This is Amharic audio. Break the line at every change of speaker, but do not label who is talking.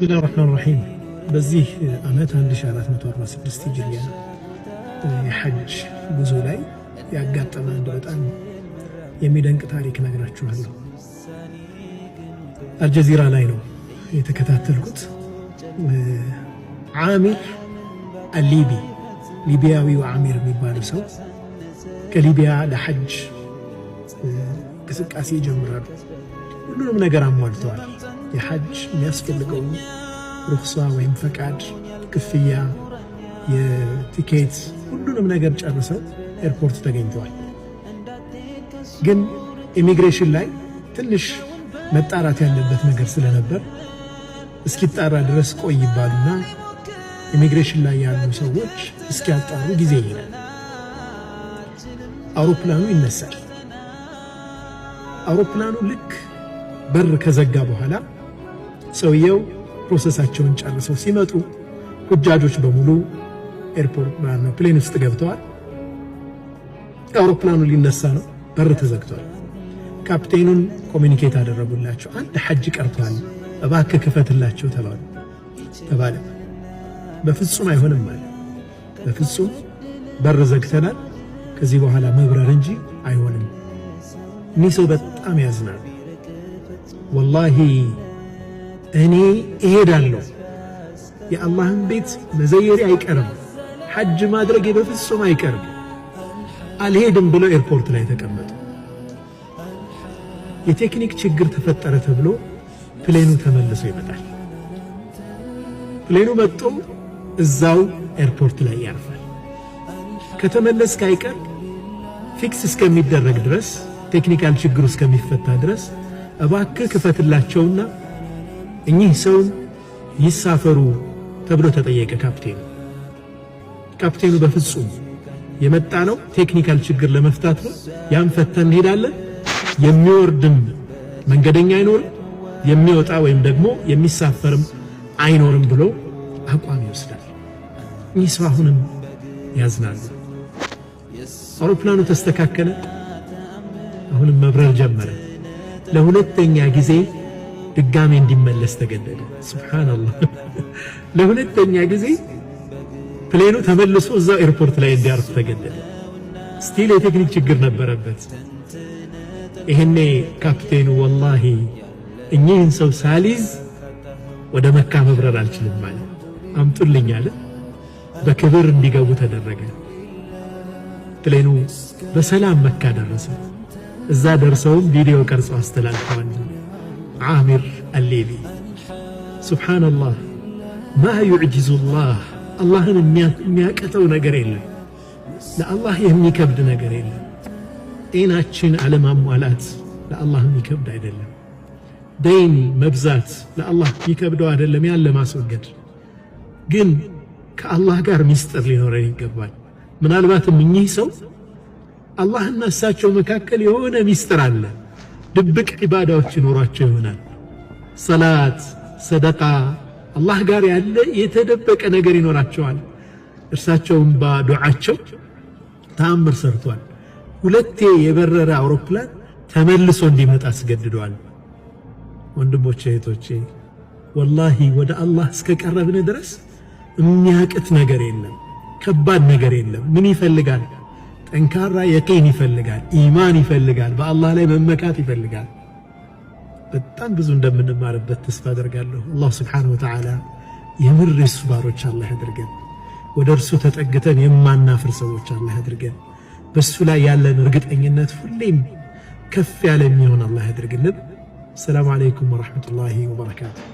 بسم الله الرحمن الرحيم በዚህ አመት 1446 ሂጅሪያ የሐጅ ጉዞ ላይ ያጋጠመ አንድ በጣም የሚደንቅ ታሪክ ነግራችኋለሁ። አልጀዚራ ላይ ነው የተከታተልኩት። አሚር አልሊቢ ሊቢያዊው አሚር የሚባለው ሰው ከሊቢያ ለሐጅ እንቅስቃሴ ይጀምራሉ። ሁሉንም ነገር አሟልተዋል። የሐጅ የሚያስፈልገው ሩኽሳ ወይም ፈቃድ፣ ክፍያ፣ የቲኬት ሁሉንም ነገር ጨርሰው ኤርፖርት ተገኝተዋል። ግን ኢሚግሬሽን ላይ ትንሽ መጣራት ያለበት ነገር ስለነበር እስኪጣራ ድረስ ቆይ ይባሉና ኢሚግሬሽን ላይ ያሉ ሰዎች እስኪያጣሩ ጊዜ ይሄዳል። አውሮፕላኑ ይነሳል። አውሮፕላኑ ልክ በር ከዘጋ በኋላ ሰውየው ፕሮሰሳቸውን ጨርሰው ሲመጡ ሁጃጆች በሙሉ ኤርፖርት ማለት ፕሌን ውስጥ ገብተዋል። አውሮፕላኑ ሊነሳ ነው፣ በር ተዘግቷል። ካፕቴኑን ኮሚኒኬት አደረጉላቸው። አንድ ሐጅ ቀርቷል፣ እባክህ ክፈትላቸው ተባለ። በፍጹም አይሆንም ማለት በፍጹም በር ዘግተናል፣ ከዚህ በኋላ መብረር እንጂ አይሆንም። እኒህ ሰው በጣም ያዝናል። ወላሂ እኔ እሄዳለሁ፣ የአላህን ቤት መዘየሪ አይቀርም፣ ሐጅ ማድረግ በፍጹም አይቀርም፣ አልሄድም ብለው ኤርፖርት ላይ ተቀመጡ። የቴክኒክ ችግር ተፈጠረ ተብሎ ፕሌኑ ተመልሶ ይመጣል። ፕሌኑ መጥቶ እዛው ኤርፖርት ላይ ያርፋል። ከተመለስክ አይቀር ፊክስ እስከሚደረግ ድረስ ቴክኒካል ችግሩ እስከሚፈታ ድረስ እባክህ ክፈትላቸውና እኚህ ሰው ይሳፈሩ ተብሎ ተጠየቀ ካፕቴኑ በፍጹም የመጣ ነው ቴክኒካል ችግር ለመፍታት ነው፣ ያን ፈተን እንሄዳለን፣ የሚወርድም መንገደኛ አይኖርም፣ የሚወጣ ወይም ደግሞ የሚሳፈርም አይኖርም ብሎ አቋም ይወስዳል። እኚህ ሰው አሁንም ያዝናሉ። አውሮፕላኑ ተስተካከለ። አሁንም መብረር ጀመረ። ለሁለተኛ ጊዜ ድጋሜ እንዲመለስ ተገደደ። ሱብሃንአላህ። ለሁለተኛ ጊዜ ፕሌኑ ተመልሶ እዛው ኤርፖርት ላይ እንዲያርፍ ተገደደ። ስቲል የቴክኒክ ችግር ነበረበት። ይሄኔ ካፕቴኑ ወላሂ እኚህን ሰው ሳሊዝ ወደ መካ መብረር አልችልም ማለት አምጡልኝ አለ። በክብር እንዲገቡ ተደረገ። ፕሌኑ በሰላም መካ ደረሰ። እዛ ደርሰውም ቪዲዮ ቀርጸው አስተላልፈዋል። አሚር አልሊቢ ሱብሃንአላህ። ማ ዩዕጅዙላህ፣ አላህን የሚያቀተው ነገር የለም፣ ለአላህ የሚከብድ ነገር የለም። ጤናችን አለማሟላት ለአላህ የሚከብድ አይደለም። ደይን መብዛት ለአላህ የሚከብደው አይደለም፣ ያን ለማስወገድ ግን ከአላህ ጋር ሚስጥር ሊኖረን ይገባል። ምናልባትም እኚህ ሰው አላህና እሳቸው መካከል የሆነ ሚስጥር አለ። ድብቅ ዒባዳዎች ይኖራቸው ይሆናል። ሰላት፣ ሰደቃ፣ አላህ ጋር ያለ የተደበቀ ነገር ይኖራቸዋል። እርሳቸውም በዱዓቸው ተአምር ሰርቷል። ሁለቴ የበረረ አውሮፕላን ተመልሶ እንዲመጣ አስገድደዋል። ወንድሞቼ እህቶቼ፣ ወላሂ ወደ አላህ እስከቀረብን ድረስ የሚያቅት ነገር የለም፣ ከባድ ነገር የለም። ምን ይፈልጋል? ጠንካራ የቂን ይፈልጋል፣ ኢማን ይፈልጋል፣ በአላህ ላይ መመካት ይፈልጋል። በጣም ብዙ እንደምንማርበት ተስፋ አደርጋለሁ። አላህ ሱብሓነሁ ወተዓላ የምር የሱ ባሮች አላህ ያድርገን። ወደ እርሱ ተጠግተን የማናፍር ሰዎች አላህ ያድርገን። በሱ ላይ ያለን እርግጠኝነት ሁሌም ከፍ ያለ የሚሆን አላህ ያድርግልን። ሰላም አለይኩም ወራህመቱላሂ ወበረካቱሁ።